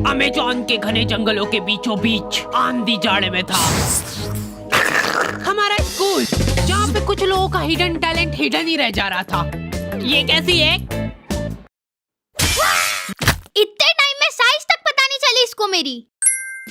Amazon के घने जंगलों के बीचों बीच आंधी जाड़े में था हमारा स्कूल, जहाँ पे कुछ लोगों का हिडन टैलेंट हिडन ही रह जा रहा था। ये कैसी है? इतने टाइम में साइज तक पता नहीं चली इसको मेरी।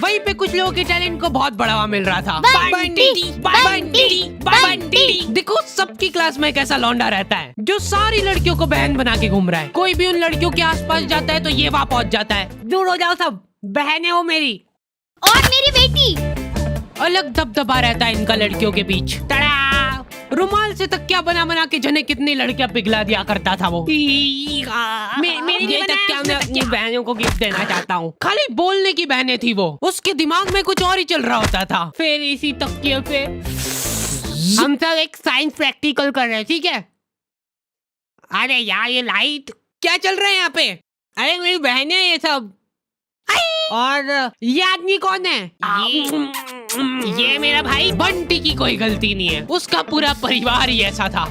वहीं पे कुछ लोगों के टैलेंट को बहुत बढ़ावा मिल रहा था। बंटी। देखो सबकी क्लास में एक ऐसा लौंडा रहता है जो सारी लड़कियों को बहन बना के घूम रहा है। कोई भी उन लड़कियों के आसपास जाता है तो ये वहाँ पहुँच जाता है। दूर हो जाओ सब, बहनें हो मेरी। और मेरी बेटी। अलग दबदबा रहता है इनका लड़कियों के बीच। तड़ा! रुमाल से तकिया बना बना के जने कितनी लड़कियां पिघला दिया करता था वो। मेरी ये तकिया मैं अपनी बहनों को गिफ्ट देना चाहता हूँ। खाली बोलने की बहनें थी वो, उसके दिमाग में कुछ और ही चल रहा होता था। फिर इसी तकिए पे हम सब एक साइंस प्रैक्टिकल कर रहे हैं, ठीक है? अरे यार ये लाइट क्या चल रहा है यहाँ पे? अरे मेरी बहनें ये सब। और ये आदमी कौन है? ये मेरा भाई बंटी की कोई गलती नहीं है, उसका पूरा परिवार ही ऐसा था।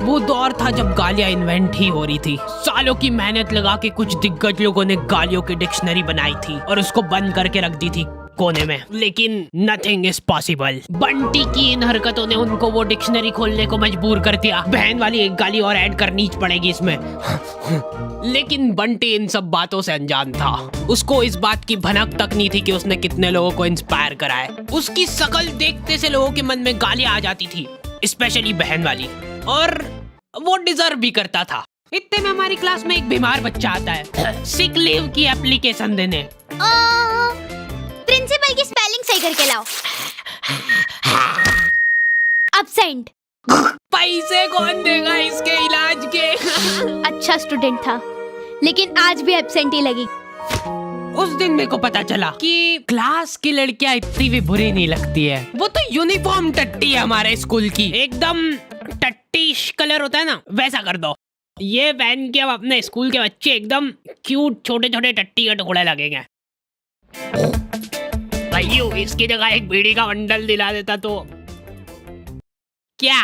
वो दौर था जब गालियां इन्वेंट ही हो रही थी। सालों की मेहनत लगा के कुछ दिग्गज लोगों ने गालियों की डिक्शनरी बनाई थी और उसको बंद करके रख दी थी कोने में। लेकिन नथिंग इज पॉसिबल। बंटी की इन हरकतों ने उनको वो डिक्शनरी खोलने को मजबूर कर दिया। बहन वाली एक गाली और ऐड करनी पड़ेगी इसमें। लेकिन बंटी इन सब बातों से अनजान था। उसको इस बात की भनक तक नहीं थी कि उसने कितने लोगों को इंस्पायर करा है। उसकी शकल देखते से लोगों के मन में गालियां आ जाती थी, स्पेशली बहन वाली, और वो डिजर्व भी करता था। इतने में हमारी क्लास में एक बीमार बच्चा आता है सिक लीव की एप्लीकेशन देने। प्रिंसिपल की स्पेलिंग सही करके लाओ। अब्सेंट। पैसे कौन देगा इसके इलाज के? अच्छा स्टूडेंट था, लेकिन आज भी एब्सेंट ही लगी। उस दिन मेरे को पता चला कि क्लास की लड़कियां इतनी भी बुरी नहीं लगती है। वो तो यूनिफॉर्म टट्टी है हमारे स्कूल की, एकदम टट्टीश कलर होता है ना, वैसा कर दो। ये पहन के अब अपने स्कूल के बच्चे एकदम क्यूट छोटे छोटे टट्टी के टुकड़े लगेंगे। भाइयों इसकी जगह एक बीड़ी का बंडल दिला देता तो क्या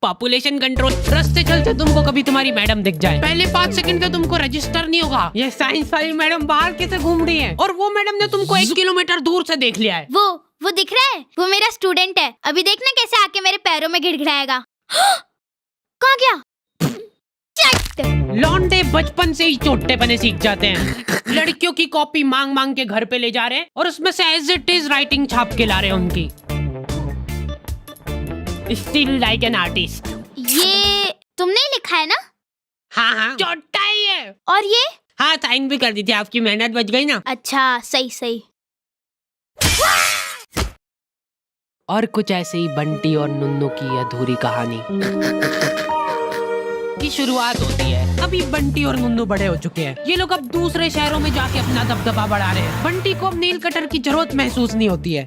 पॉपुलेशन कंट्रोल। रास्ते चलते तुमको कभी तुम्हारी मैडम दिख जाए, पहले 5 सेकंड तो तुमको रजिस्टर नहीं होगा ये साइंस वाली मैडम बाहर कैसे घूम रही है, और वो मैडम ने तुमको 1 किलोमीटर दूर से देख लिया है। वो दिख रहा है, वो मेरा स्टूडेंट है। अभी देखना कैसे आके मेरे पैरों में गिड़गिड़ाएगा। कहाँ गया? लौंडे बचपन से ही चोटे बने सीख जाते हैं। लड़कियों की कॉपी मांग मांग के घर पे ले जा रहे हैं और उसमें से एज इट इज राइटिंग छाप के ला रहे हैं उनकी। Still like an artist. ये तुमने लिखा है ना? हाँ चोटा ही है। और ये? हाँ साइन भी कर दी थी, आपकी मेहनत बच गई ना। अच्छा सही। और कुछ ऐसे ही बंटी और नुन्नू की अधूरी कहानी की शुरुआत होती है। अभी बंटी और नुन्नू बड़े हो चुके हैं। ये लोग अब दूसरे शहरों में जाके अपना दबदबा बढ़ा रहे हैं। बंटी को अब नील कटर की जरूरत महसूस नहीं होती है,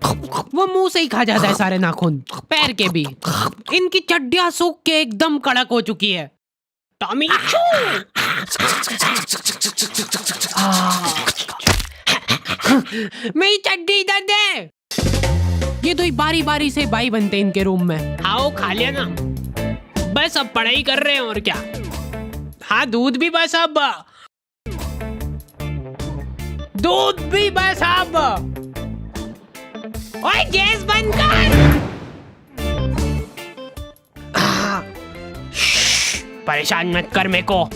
वो मुंह से ही खा जाता है सारे नाखून, पैर के भी। इनकी चड्डियां सूख के एकदम कड़क हो चुकी है। टॉमी मेरी चड्डी इधर दे। ये दो बारी बारी से भाई बनते इनके रूम में। आओ खा लिया ना, बस अब पढ़ाई कर रहे हैं और क्या। हाँ दूध भी बस अब, दूध भी बस अब। ओए गैस बंद कर। परेशान मत कर मेरे को।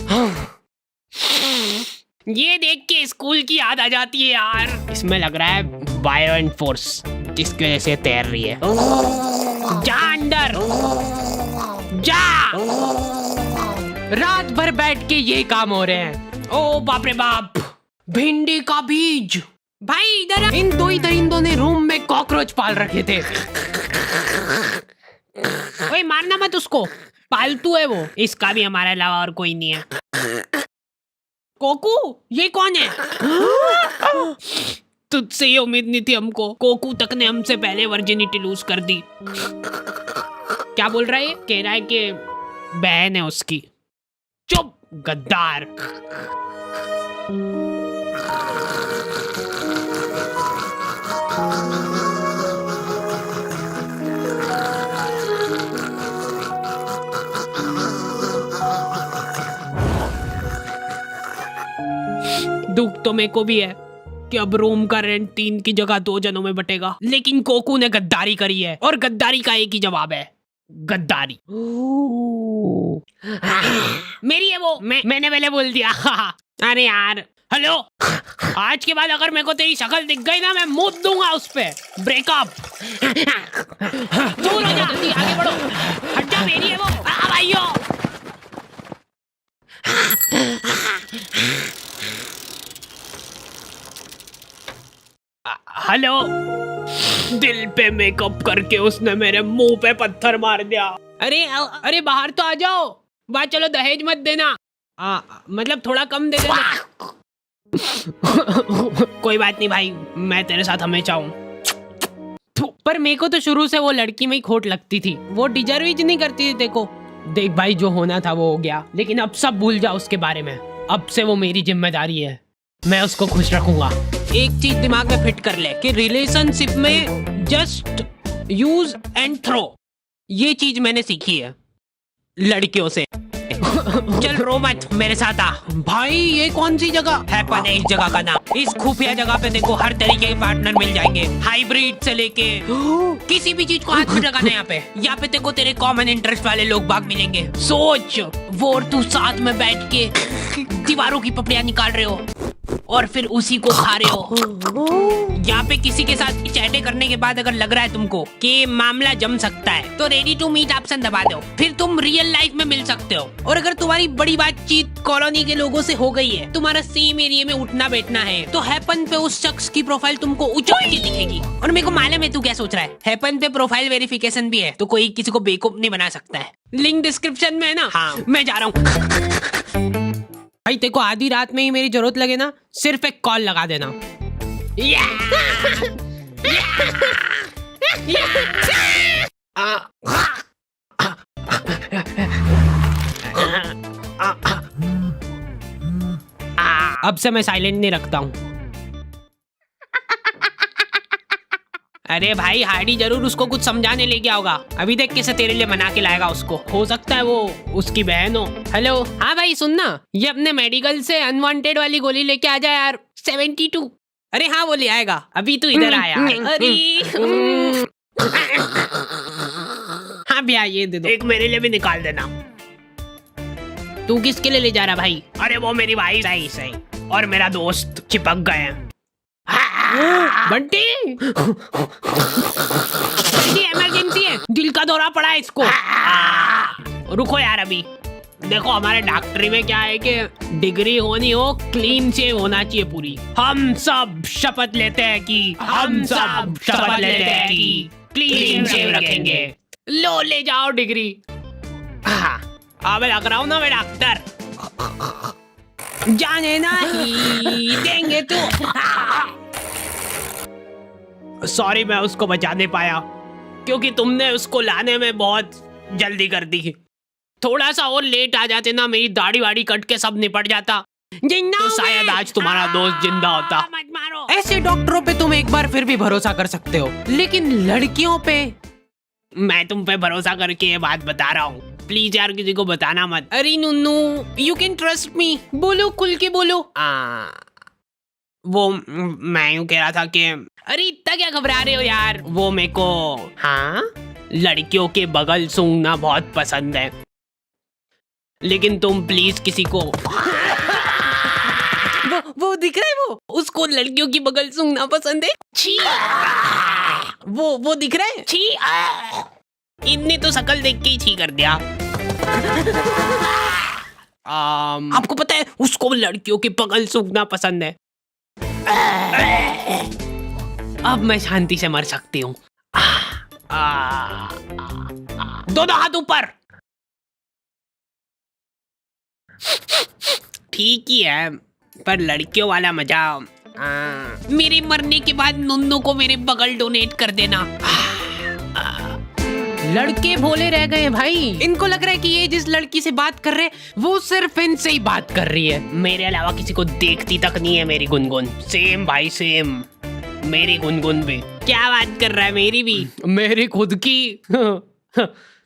ये देख के स्कूल की याद आ जाती है यार। इसमें लग रहा है वायलेंट फोर्स जिसकी वजह से तैर रही है। जा अंदर जा। रात भर बैठ के ये काम हो रहे हैं। ओ बाप रे बाप, भिंडी का बीज। भाई इधर इन दो ही दरिंदों ने रूम में कॉकरोच पाल रखे थे। ओए मारना मत उसको, पालतू है वो। इसका भी हमारे अलावा और कोई नहीं है। कोकू ये कौन है? तुझसे ये उम्मीद नहीं थी हमको। कोकू तक ने हमसे पहले वर्जिनिटी लूज कर दी। क्या बोल रहा है? कह रहा है कि बहन है उसकी। चुप गद्दार। दुख तो मेरे को भी है कि अब रूम का रेंट 3 की जगह 2 जनों में बटेगा, लेकिन कोकू ने गद्दारी करी है और गद्दारी का एक ही जवाब है, गद्दारी। मेरी है वो, मैंने पहले बोल दिया। अरे यार, हेलो, आज के बाद अगर मेरे को तेरी शक्ल दिख गई ना, मैं मुंह दूंगा उस पे। ब्रेकअप। दूर हो जा, जल्दी आगे बढ़ो। हट जा, मेरी है वो। भाइयों। हेलो। दिल पे मेकअप करके उसने मेरे मुंह पे पत्थर मार दिया। अरे बाहर तो आ जाओ। बात चलो, दहेज मत देना। मतलब थोड़ा कम दे देना। कोई बात नहीं भाई, मैं तेरे साथ हमेशा हूँ। पर मेरे को तो शुरू से वो लड़की में ही खोट लगती थी। वो डिजर्व ही नहीं करती थी। देखो देख भाई, जो होना था वो हो गया, लेकिन अब सब भूल जा उसके बारे में। अब से वो मेरी जिम्मेदारी है, मैं उसको खुश रखूंगा। एक चीज दिमाग में फिट कर ले कि रिलेशनशिप में जस्ट यूज एंड थ्रो, ये चीज मैंने सीखी है लड़कियों से। चल रो मत, मेरे साथ आ। भाई ये कौन सी जगह है? पता है इस जगह का नाम। इस खुफिया जगह पे देखो हर तरीके के पार्टनर मिल जाएंगे, हाइब्रिड से लेके किसी भी चीज को हाथ में लगाना। यहाँ पे देखो तेरे कॉमन इंटरेस्ट वाले लोग बाग मिलेंगे। सोच, वो और तू साथ में बैठ के दीवारों की पपड़ियां निकाल रहे हो और फिर उसी को खा रहे हो। यहाँ पे किसी के साथ चैटे करने के बाद अगर लग रहा है तुमको कि मामला जम सकता है, तो रेडी टू मीट ऑप्शन दबा दो, फिर तुम रियल लाइफ में मिल सकते हो। और अगर तुम्हारी बड़ी बातचीत कॉलोनी के लोगों से हो गई है, तुम्हारा सेम एरिया में उठना बैठना है, तो हैपन पे उस शख्स की प्रोफाइल तुमको उचक के दिखेगी। और मेरे को मालूम है तू क्या सोच रहा है, हैपन पे प्रोफाइल वेरिफिकेशन भी है, तो कोई किसी को बेवकूफ नहीं बना सकता है। लिंक डिस्क्रिप्शन में है ना। हाँ, मैं जा रहा हूँ। भाई तेको आधी रात में ही मेरी जरूरत लगे ना, सिर्फ एक कॉल लगा देना। अब से मैं साइलेंट नहीं रखता हूँ। अरे भाई हार्डी जरूर उसको कुछ समझाने ले गया होगा। अभी देख कैसे तेरे लिए मना के लाएगा उसको। हो सकता है वो उसकी बहन हो। हेलो, हाँ भाई सुनना, ये अपने मेडिकल से अनवांटेड वाली गोली लेके आ जा यार। 72। अरे हाँ वो ले आएगा, अभी तू इधर आया। अरे हाँ भैया ये दे दो। एक मेरे लिए भी निकाल देना। तू किसके लिए ले जा रहा भाई? अरे वो मेरी भाई सही और मेरा दोस्त चिपक गए हैं। बंटी इमरजेंसी है, दिल का दौरा पड़ा है इसको। रुको यार, अभी देखो हमारे डॉक्टरी में क्या है कि डिग्री होनी हो, क्लीन शेव होना चाहिए पूरी। हम सब शपथ लेते हैं कि क्लीन शेव रखेंगे। लो ले जाओ डिग्री। अब लग रहा हूँ ना मैं डॉक्टर। जाने ना ही देंगे तू। सॉरी मैं उसको बचा नहीं पाया क्योंकि तुमने उसको लाने में बहुत जल्दी कर दी। थोड़ा सा और लेट आ जाते ना, मेरी दाढ़ी वाड़ी कट के सब निपट जाता, तो शायद आज तुम्हारा दोस्त जिंदा होता। मत मारो। ऐसे डॉक्टरों पे तुम एक बार फिर भी भरोसा कर सकते हो, लेकिन लड़कियों पे मैं तुम पे भरोसा करके ये बात बता रहा हूँ। प्लीज यार किसी को बताना मत। अरे नुन्नू, यू कैन ट्रस्ट मी। बोलो, खुल के बोलो। वो मैं यूँ कह रहा था कि अरे इतना क्या घबरा रहे हो यार, वो मेरे को लड़कियों के बगल सूंघना बहुत पसंद है, लेकिन तुम प्लीज किसी को वो दिख रहा है, वो उसको लड़कियों की बगल सूंघना पसंद है। छी, वो दिख रहा है। छी, इनने तो शकल देख के ही छी कर दिया। आपको पता है उसको लड़कियों की बगल सूंघना पसंद है। अब मैं शांति से मर सकती हूँ। दोनों हाथ ऊपर। ठीक ही है, पर लड़कियों वाला मजा। मेरे मरने के बाद नुन्नू को मेरे बगल डोनेट कर देना। लड़के भोले रह गए भाई, इनको लग रहा है कि ये जिस लड़की से बात कर रहे हैं वो सिर्फ इनसे ही बात कर रही है, मेरे अलावा किसी को देखती तक नहीं है मेरी गुनगुन। सेम भाई सेम, मेरी गुनगुन भी। क्या बात कर रहा है, मेरी भी, मेरी खुद की।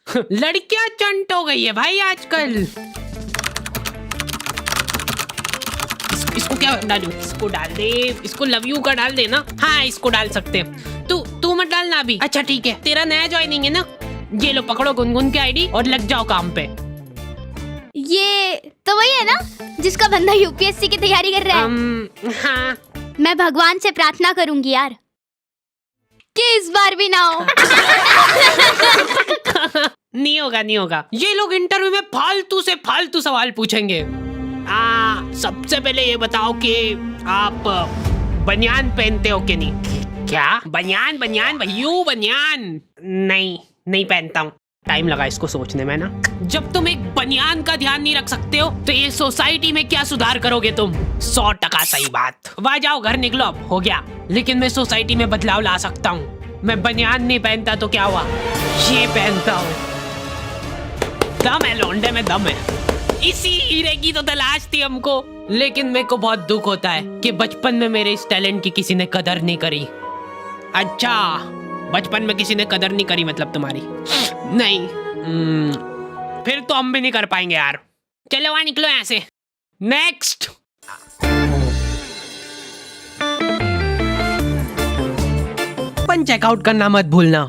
लड़कियां चंट हो गई है भाई आजकल। इसको क्या डालूं? इसको डाल दे, इसको लव यू का डाल दे ना। हाँ इसको डाल सकते हैं। तू मत डालना अभी। अच्छा ठीक है, तेरा नया ज्वाइनिंग है ना। ये लो पकड़ो गुनगुन की आईडी और लग जाओ काम पे। ये तो वही है ना जिसका बंदा यूपीएससी की तैयारी कर रहा है। हाँ मैं भगवान से प्रार्थना करूंगी यार कि इस बार भी ना हो। नहीं होगा नहीं होगा। ये लोग इंटरव्यू में फालतू से फालतू सवाल पूछेंगे। सबसे पहले ये बताओ कि आप बनियान पहनते हो कि नहीं? क्या बनियान? बनियान भैयू बनियान? नहीं पहनता हूँ। टाइम लगा इसको सोचने में ना। जब तुम एक बनियान का ध्यान नहीं रख सकते हो तो ये सोसाइटी में क्या सुधार करोगे तुम? 100% सही बात। वाह जाओ घर निकलो, अब हो गया। लेकिन मैं सोसाइटी में बदलाव ला सकता हूँ। मैं बनियान नहीं पहनता तो क्या हुआ, ये पहनता हूँ। दम है लौंडे में, दम है। इसी हीरे की तो तलाश थी हमको। लेकिन मेरे को बहुत दुख होता है कि बचपन में मेरे इस टैलेंट की किसी ने कदर नहीं करी। अच्छा बचपन में किसी ने कदर नहीं करी मतलब तुम्हारी? नहीं फिर तो हम भी नहीं कर पाएंगे यार। चलो वहां निकलो यहाँ से। नेक्स्ट। अपन चेकआउट करना मत भूलना।